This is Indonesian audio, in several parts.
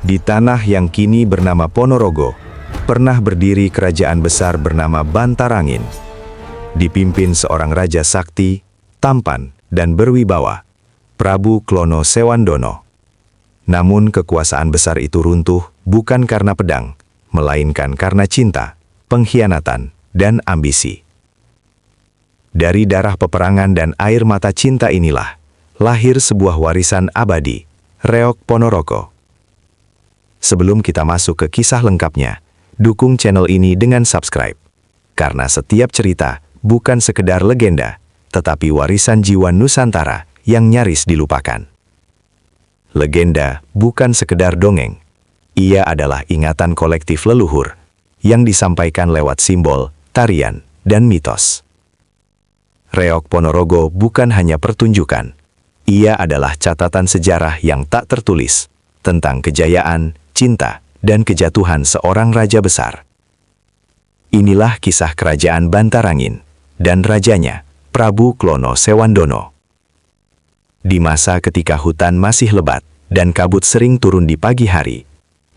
Di tanah yang kini bernama Ponorogo, pernah berdiri kerajaan besar bernama Bantarangin. Dipimpin seorang raja sakti, tampan, dan berwibawa, Prabu Klono Sewandono. Namun kekuasaan besar itu runtuh bukan karena pedang, melainkan karena cinta, pengkhianatan, dan ambisi. Dari darah peperangan dan air mata cinta inilah lahir sebuah warisan abadi, Reok Ponorogo. Sebelum kita masuk ke kisah lengkapnya, dukung channel ini dengan subscribe. Karena setiap cerita bukan sekedar legenda, tetapi warisan jiwa Nusantara yang nyaris dilupakan. Legenda bukan sekedar dongeng. Ia adalah ingatan kolektif leluhur yang disampaikan lewat simbol, tarian, dan mitos. Reok Ponorogo bukan hanya pertunjukan. Ia adalah catatan sejarah yang tak tertulis tentang kejayaan, cinta, dan kejatuhan seorang raja besar. Inilah kisah kerajaan Bantarangin dan rajanya, Prabu Klono Sewandono. Di masa ketika hutan masih lebat dan kabut sering turun di pagi hari,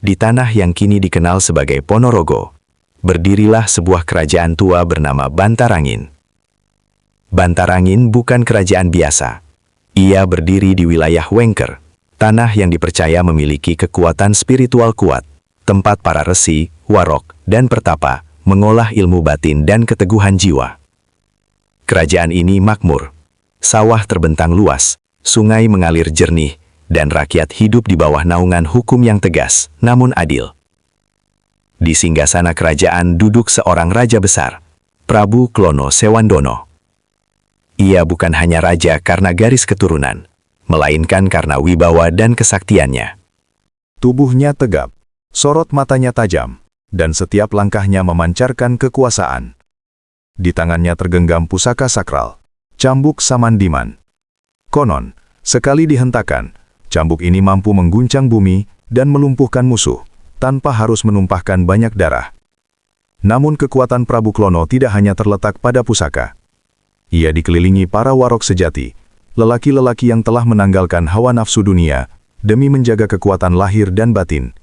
di tanah yang kini dikenal sebagai Ponorogo, berdirilah sebuah kerajaan tua bernama Bantarangin. Bantarangin bukan kerajaan biasa. Ia berdiri di wilayah Wengker, tanah yang dipercaya memiliki kekuatan spiritual kuat, tempat para resi, warok, dan pertapa mengolah ilmu batin dan keteguhan jiwa. Kerajaan ini makmur. Sawah terbentang luas, sungai mengalir jernih, dan rakyat hidup di bawah naungan hukum yang tegas, namun adil. Di singgasana kerajaan duduk seorang raja besar, Prabu Klono Sewandono. Ia bukan hanya raja karena garis keturunan, melainkan karena wibawa dan kesaktiannya. Tubuhnya tegap, sorot matanya tajam, dan setiap langkahnya memancarkan kekuasaan. Di tangannya tergenggam pusaka sakral, cambuk Samandiman. Konon, sekali dihentakkan, cambuk ini mampu mengguncang bumi dan melumpuhkan musuh, tanpa harus menumpahkan banyak darah. Namun kekuatan Prabu Klono tidak hanya terletak pada pusaka. Ia dikelilingi para warok sejati, lelaki-lelaki yang telah menanggalkan hawa nafsu dunia demi menjaga kekuatan lahir dan batin.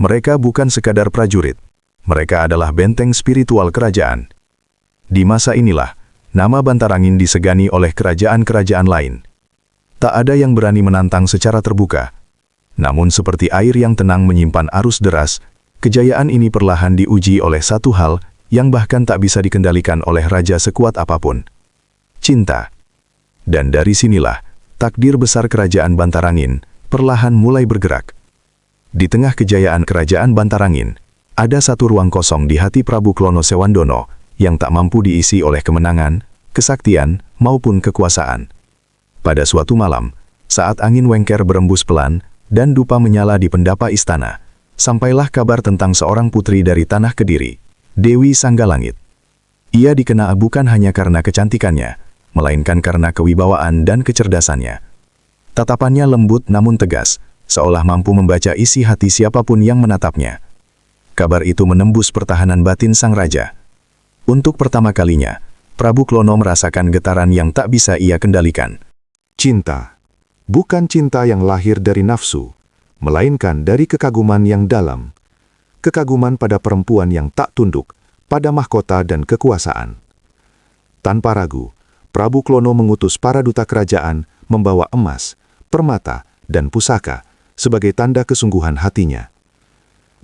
Mereka bukan sekadar prajurit, mereka adalah benteng spiritual kerajaan. Di masa inilah, nama Bantarangin disegani oleh kerajaan-kerajaan lain. Tak ada yang berani menantang secara terbuka. Namun seperti air yang tenang menyimpan arus deras, kejayaan ini perlahan diuji oleh satu hal yang bahkan tak bisa dikendalikan oleh raja sekuat apapun. Cinta. Dan dari sinilah, takdir besar kerajaan Bantarangin perlahan mulai bergerak. Di tengah kejayaan kerajaan Bantarangin, ada satu ruang kosong di hati Prabu Klono Sewandono yang tak mampu diisi oleh kemenangan, kesaktian, maupun kekuasaan. Pada suatu malam, saat angin Wengker berembus pelan dan dupa menyala di pendapa istana, sampailah kabar tentang seorang putri dari tanah Kediri, Dewi Sanggalangit. Ia dikenal bukan hanya karena kecantikannya, melainkan karena kewibawaan dan kecerdasannya. Tatapannya lembut namun tegas, seolah mampu membaca isi hati siapapun yang menatapnya. Kabar itu menembus pertahanan batin sang raja. Untuk pertama kalinya, Prabu Klono merasakan getaran yang tak bisa ia kendalikan. Cinta, bukan cinta yang lahir dari nafsu, melainkan dari kekaguman yang dalam. Kekaguman pada perempuan yang tak tunduk, pada mahkota dan kekuasaan. Tanpa ragu, Prabu Klono mengutus para duta kerajaan membawa emas, permata, dan pusaka sebagai tanda kesungguhan hatinya.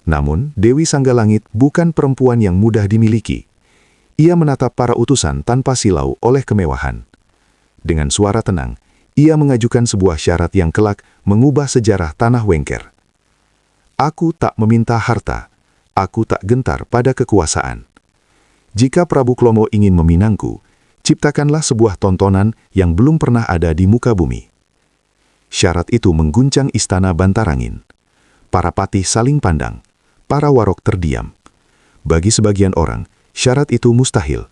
Namun, Dewi Sanggalangit bukan perempuan yang mudah dimiliki. Ia menatap para utusan tanpa silau oleh kemewahan. Dengan suara tenang, ia mengajukan sebuah syarat yang kelak mengubah sejarah tanah Wengker. Aku tak meminta harta, aku tak gentar pada kekuasaan. Jika Prabu Klono ingin meminangku, ciptakanlah sebuah tontonan yang belum pernah ada di muka bumi. Syarat itu mengguncang istana Bantarangin. Para patih saling pandang, para warok terdiam. Bagi sebagian orang, syarat itu mustahil.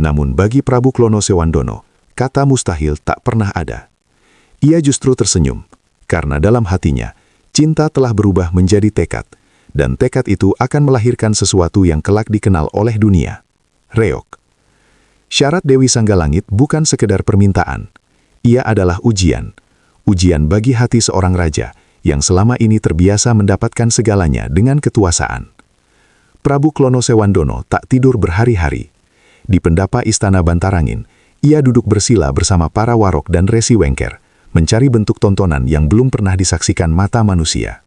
Namun bagi Prabu Klono Sewandono, kata mustahil tak pernah ada. Ia justru tersenyum, karena dalam hatinya, cinta telah berubah menjadi tekad, dan tekad itu akan melahirkan sesuatu yang kelak dikenal oleh dunia. Reok. Syarat Dewi Sanggalangit bukan sekedar permintaan. Ia adalah ujian. Ujian bagi hati seorang raja yang selama ini terbiasa mendapatkan segalanya dengan ketuasaan. Prabu Klono Sewandono tak tidur berhari-hari. Di pendapa Istana Bantarangin, ia duduk bersila bersama para warok dan Resi Wengker, mencari bentuk tontonan yang belum pernah disaksikan mata manusia.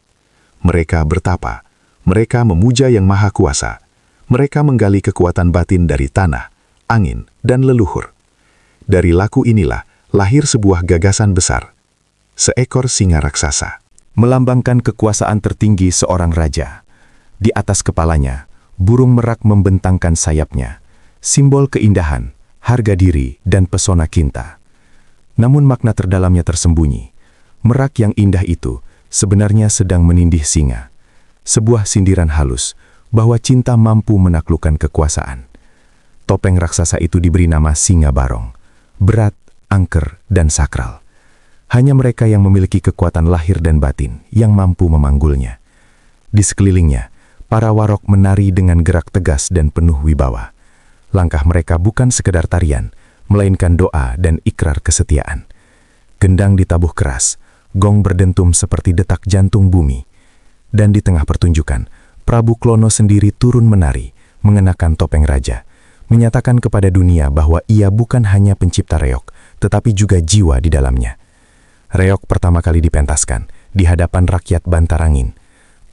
Mereka bertapa, mereka memuja Yang Maha Kuasa, mereka menggali kekuatan batin dari tanah, angin, dan leluhur. Dari laku inilah lahir sebuah gagasan besar, seekor singa raksasa. Melambangkan kekuasaan tertinggi seorang raja. Di atas kepalanya, burung merak membentangkan sayapnya, simbol keindahan, harga diri, dan pesona cinta. Namun makna terdalamnya tersembunyi. Merak yang indah itu sebenarnya sedang menindih singa. Sebuah sindiran halus bahwa cinta mampu menaklukkan kekuasaan. Topeng raksasa itu diberi nama Singa Barong, berat, angker, dan sakral. Hanya mereka yang memiliki kekuatan lahir dan batin yang mampu memanggulnya. Di sekelilingnya, para warok menari dengan gerak tegas dan penuh wibawa. Langkah mereka bukan sekedar tarian, melainkan doa dan ikrar kesetiaan. Gendang ditabuh keras, gong berdentum seperti detak jantung bumi. Dan di tengah pertunjukan, Prabu Klono sendiri turun menari, mengenakan topeng raja, menyatakan kepada dunia bahwa ia bukan hanya pencipta reog, tetapi juga jiwa di dalamnya. Reog pertama kali dipentaskan di hadapan rakyat Bantarangin.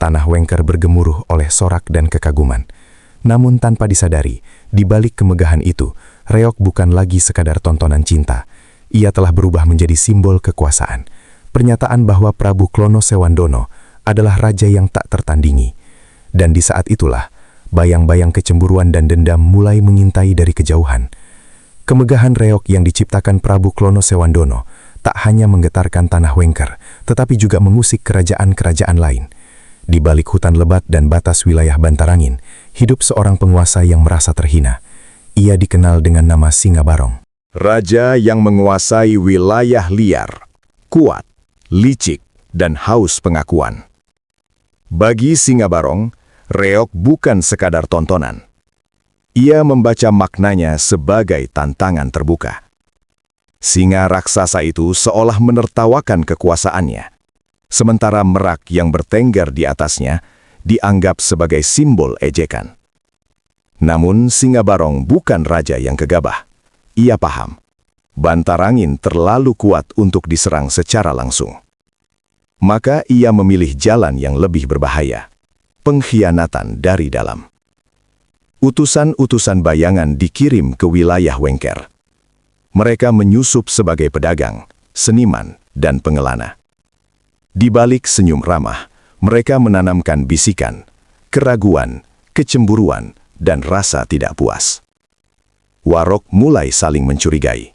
Tanah Wengker bergemuruh oleh sorak dan kekaguman. Namun tanpa disadari, di balik kemegahan itu, reog bukan lagi sekadar tontonan cinta. Ia telah berubah menjadi simbol kekuasaan. Pernyataan bahwa Prabu Klono Sewandono adalah raja yang tak tertandingi. Dan di saat itulah, bayang-bayang kecemburuan dan dendam mulai mengintai dari kejauhan. Kemegahan reog yang diciptakan Prabu Klono Sewandono tak hanya menggetarkan tanah Wengker, tetapi juga mengusik kerajaan-kerajaan lain. Di balik hutan lebat dan batas wilayah Bantarangin, hidup seorang penguasa yang merasa terhina. Ia dikenal dengan nama Singa Barong. Raja yang menguasai wilayah liar, kuat, licik, dan haus pengakuan. Bagi Singa Barong, reog bukan sekadar tontonan. Ia membaca maknanya sebagai tantangan terbuka. Singa raksasa itu seolah menertawakan kekuasaannya, sementara merak yang bertengger di atasnya dianggap sebagai simbol ejekan. Namun Singa Barong bukan raja yang gegabah. Ia paham, Bantarangin terlalu kuat untuk diserang secara langsung. Maka ia memilih jalan yang lebih berbahaya, pengkhianatan dari dalam. Utusan-utusan bayangan dikirim ke wilayah Wengker. Mereka menyusup sebagai pedagang, seniman, dan pengelana. Di balik senyum ramah, mereka menanamkan bisikan, keraguan, kecemburuan, dan rasa tidak puas. Warok mulai saling mencurigai.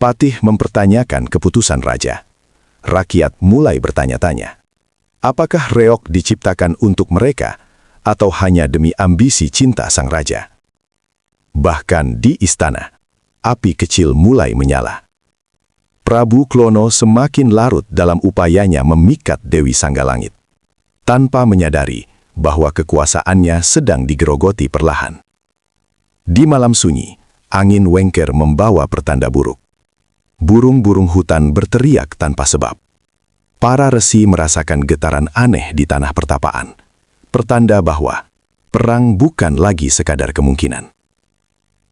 Patih mempertanyakan keputusan raja. Rakyat mulai bertanya-tanya, apakah reog diciptakan untuk mereka atau hanya demi ambisi cinta sang raja? Bahkan di istana, api kecil mulai menyala. Prabu Klono semakin larut dalam upayanya memikat Dewi Sanggalangit, tanpa menyadari bahwa kekuasaannya sedang digerogoti perlahan. Di malam sunyi, angin Wengker membawa pertanda buruk. Burung-burung hutan berteriak tanpa sebab. Para resi merasakan getaran aneh di tanah pertapaan, pertanda bahwa perang bukan lagi sekadar kemungkinan.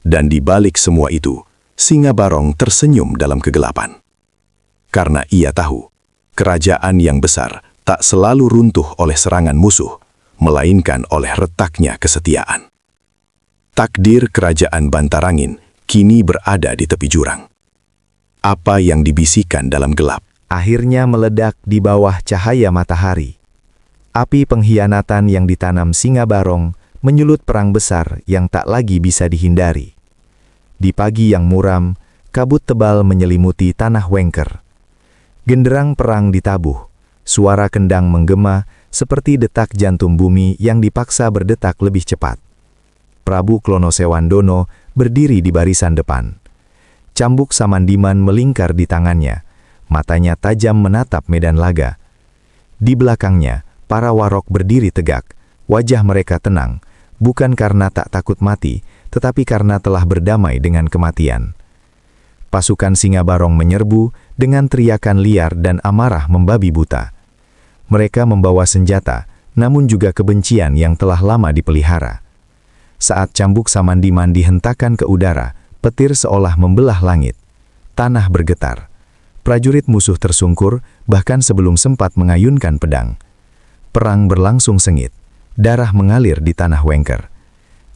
Dan di balik semua itu, Singa Barong tersenyum dalam kegelapan. Karena ia tahu, kerajaan yang besar tak selalu runtuh oleh serangan musuh, melainkan oleh retaknya kesetiaan. Takdir kerajaan Bantarangin kini berada di tepi jurang. Apa yang dibisikkan dalam gelap Akhirnya meledak di bawah cahaya matahari. Api pengkhianatan yang ditanam Singa Barong menyulut perang besar yang tak lagi bisa dihindari. Di pagi yang muram, kabut tebal menyelimuti tanah Wengker. Genderang perang ditabuh, suara kendang menggema seperti detak jantung bumi yang dipaksa berdetak lebih cepat. Prabu Klono Sewandono berdiri di barisan depan. Cambuk Samandiman melingkar di tangannya, matanya tajam menatap medan laga. Di belakangnya, para warok berdiri tegak, wajah mereka tenang, bukan karena tak takut mati, tetapi karena telah berdamai dengan kematian. Pasukan Singa Barong menyerbu dengan teriakan liar dan amarah membabi buta. Mereka membawa senjata, namun juga kebencian yang telah lama dipelihara. Saat cambuk Samandiman dihentakkan ke udara, petir seolah membelah langit. Tanah bergetar. Prajurit musuh tersungkur, bahkan sebelum sempat mengayunkan pedang. Perang berlangsung sengit. Darah mengalir di tanah Wengker.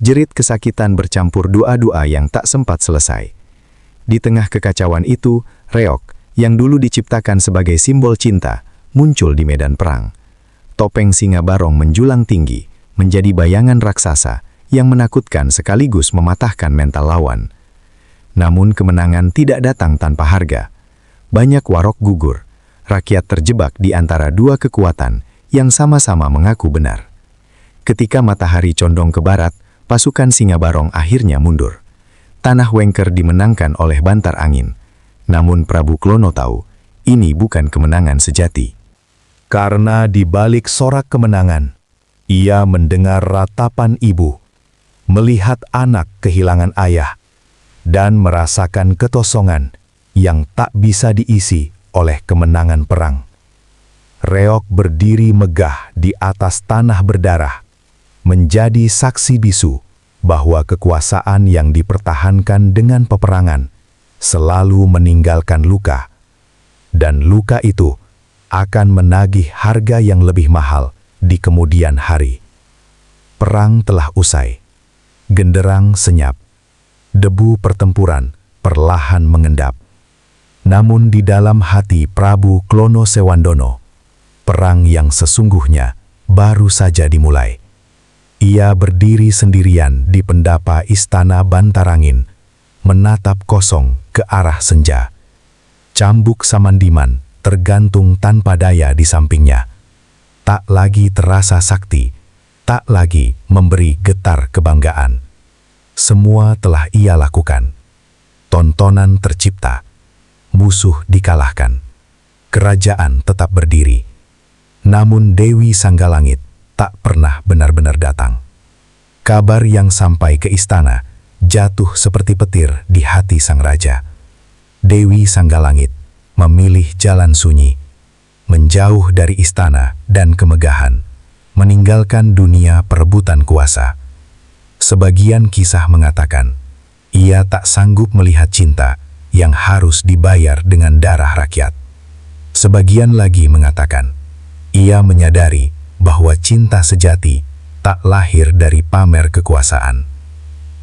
Jerit kesakitan bercampur doa-doa yang tak sempat selesai. Di tengah kekacauan itu, reok, yang dulu diciptakan sebagai simbol cinta, muncul di medan perang. Topeng singa barong menjulang tinggi, menjadi bayangan raksasa yang menakutkan sekaligus mematahkan mental lawan. Namun kemenangan tidak datang tanpa harga. Banyak warok gugur, rakyat terjebak di antara dua kekuatan yang sama-sama mengaku benar. Ketika matahari condong ke barat, pasukan singa barong akhirnya mundur. Tanah Wengker dimenangkan oleh bantar angin. Namun Prabu Klono tahu, ini bukan kemenangan sejati. Karena di balik sorak kemenangan, ia mendengar ratapan ibu, melihat anak kehilangan ayah, dan merasakan ketosongan yang tak bisa diisi oleh kemenangan perang. Reok berdiri megah di atas tanah berdarah, menjadi saksi bisu bahwa kekuasaan yang dipertahankan dengan peperangan selalu meninggalkan luka, dan luka itu akan menagih harga yang lebih mahal di kemudian hari. Perang telah usai. Genderang senyap. Debu pertempuran perlahan mengendap. Namun di dalam hati Prabu Klono Sewandono, perang yang sesungguhnya baru saja dimulai. Ia berdiri sendirian di pendapa istana Bantarangin, menatap kosong ke arah senja. Cambuk Samandiman tergantung tanpa daya di sampingnya. Tak lagi terasa sakti, tak lagi memberi getar kebanggaan. Semua telah ia lakukan. Tontonan tercipta, musuh dikalahkan, kerajaan tetap berdiri. Namun Dewi Sanggalangit tak pernah benar-benar datang. Kabar yang sampai ke istana jatuh seperti petir di hati sang raja. Dewi Sanggalangit memilih jalan sunyi, menjauh dari istana dan kemegahan, meninggalkan dunia perebutan kuasa. Sebagian kisah mengatakan, ia tak sanggup melihat cinta yang harus dibayar dengan darah rakyat. Sebagian lagi mengatakan, ia menyadari bahwa cinta sejati tak lahir dari pamer kekuasaan.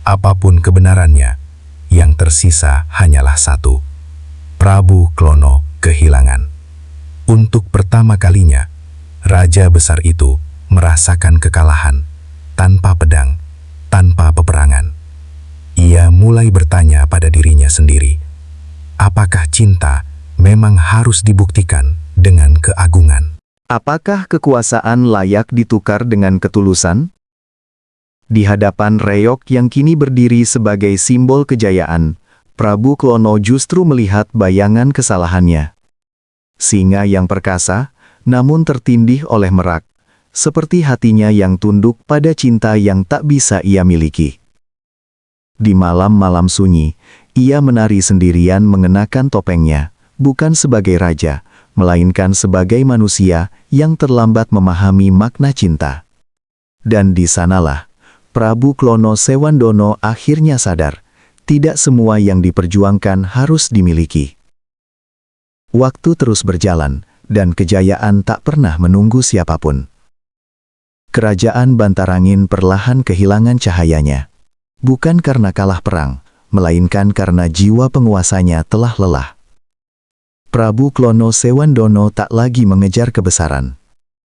Apapun kebenarannya, yang tersisa hanyalah satu. Prabu Klono kehilangan. Untuk pertama kalinya, raja besar itu merasakan kekalahan, tanpa pedang, tanpa peperangan. Ia mulai bertanya pada dirinya sendiri, apakah cinta memang harus dibuktikan dengan keagungan? Apakah kekuasaan layak ditukar dengan ketulusan? Di hadapan reok yang kini berdiri sebagai simbol kejayaan, Prabu Klono justru melihat bayangan kesalahannya. Singa yang perkasa, namun tertindih oleh merak, seperti hatinya yang tunduk pada cinta yang tak bisa ia miliki. Di malam-malam sunyi, ia menari sendirian mengenakan topengnya, bukan sebagai raja, melainkan sebagai manusia yang terlambat memahami makna cinta. Dan di sanalah, Prabu Klono Sewandono akhirnya sadar, tidak semua yang diperjuangkan harus dimiliki. Waktu terus berjalan, dan kejayaan tak pernah menunggu siapapun. Kerajaan Bantarangin perlahan kehilangan cahayanya. Bukan karena kalah perang, melainkan karena jiwa penguasanya telah lelah. Prabu Klono Sewandono tak lagi mengejar kebesaran.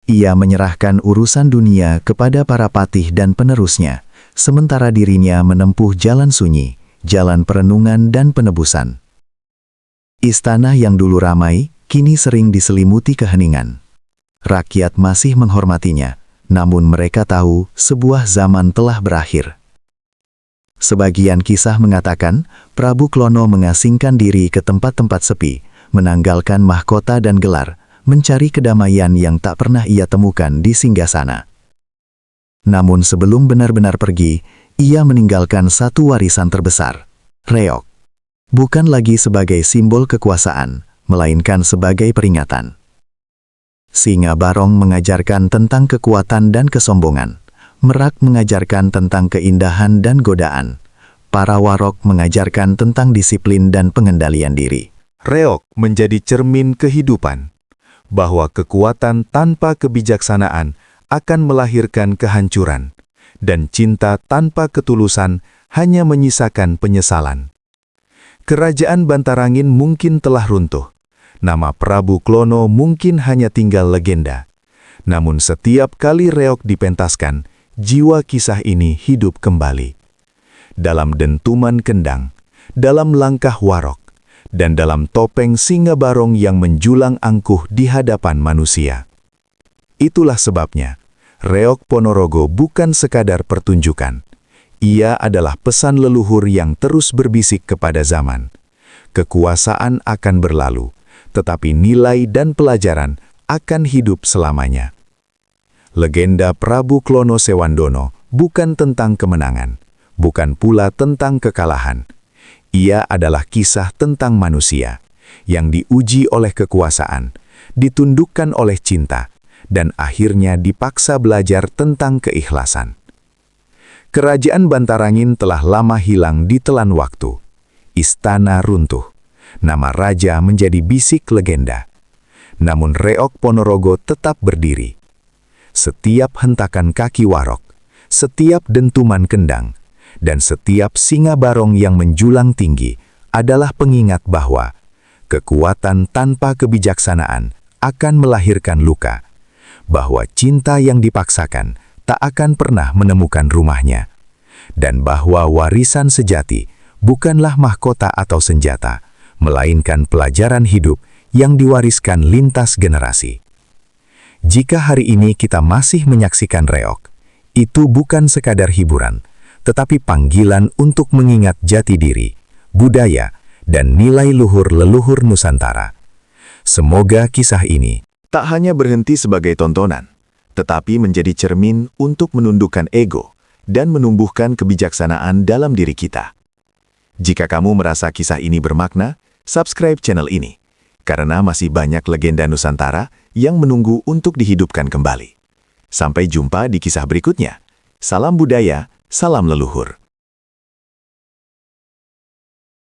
Ia menyerahkan urusan dunia kepada para patih dan penerusnya, sementara dirinya menempuh jalan sunyi, jalan perenungan dan penebusan. Istana yang dulu ramai, kini sering diselimuti keheningan. Rakyat masih menghormatinya, namun mereka tahu sebuah zaman telah berakhir. Sebagian kisah mengatakan, Prabu Klono mengasingkan diri ke tempat-tempat sepi, menanggalkan mahkota dan gelar, mencari kedamaian yang tak pernah ia temukan di singgasana. Namun sebelum benar-benar pergi, ia meninggalkan satu warisan terbesar, reok. Bukan lagi sebagai simbol kekuasaan, melainkan sebagai peringatan. Singa Barong mengajarkan tentang kekuatan dan kesombongan. Merak mengajarkan tentang keindahan dan godaan. Para warok mengajarkan tentang disiplin dan pengendalian diri. Reog menjadi cermin kehidupan, bahwa kekuatan tanpa kebijaksanaan akan melahirkan kehancuran, dan cinta tanpa ketulusan hanya menyisakan penyesalan. Kerajaan Bantarangin mungkin telah runtuh, nama Prabu Klono mungkin hanya tinggal legenda. Namun setiap kali reog dipentaskan, jiwa kisah ini hidup kembali. Dalam dentuman kendang, dalam langkah warok, dan dalam topeng Singa Barong yang menjulang angkuh di hadapan manusia. Itulah sebabnya, Reog Ponorogo bukan sekadar pertunjukan. Ia adalah pesan leluhur yang terus berbisik kepada zaman. Kekuasaan akan berlalu, tetapi nilai dan pelajaran akan hidup selamanya. Legenda Prabu Klono Sewandono bukan tentang kemenangan, bukan pula tentang kekalahan. Ia adalah kisah tentang manusia yang diuji oleh kekuasaan, ditundukkan oleh cinta, dan akhirnya dipaksa belajar tentang keikhlasan. Kerajaan Bantarangin telah lama hilang di telan waktu. Istana runtuh. Nama raja menjadi bisik legenda. Namun Reog Ponorogo tetap berdiri. Setiap hentakan kaki warok, setiap dentuman kendang, dan setiap Singa Barong yang menjulang tinggi adalah pengingat bahwa kekuatan tanpa kebijaksanaan akan melahirkan luka, bahwa cinta yang dipaksakan tak akan pernah menemukan rumahnya, dan bahwa warisan sejati bukanlah mahkota atau senjata, melainkan pelajaran hidup yang diwariskan lintas generasi. Jika hari ini kita masih menyaksikan reog, itu bukan sekadar hiburan, tetapi panggilan untuk mengingat jati diri, budaya, dan nilai luhur leluhur Nusantara. Semoga kisah ini tak hanya berhenti sebagai tontonan, tetapi menjadi cermin untuk menundukkan ego dan menumbuhkan kebijaksanaan dalam diri kita. Jika kamu merasa kisah ini bermakna, subscribe channel ini, karena masih banyak legenda Nusantara yang menunggu untuk dihidupkan kembali. Sampai jumpa di kisah berikutnya. Salam budaya, salam leluhur.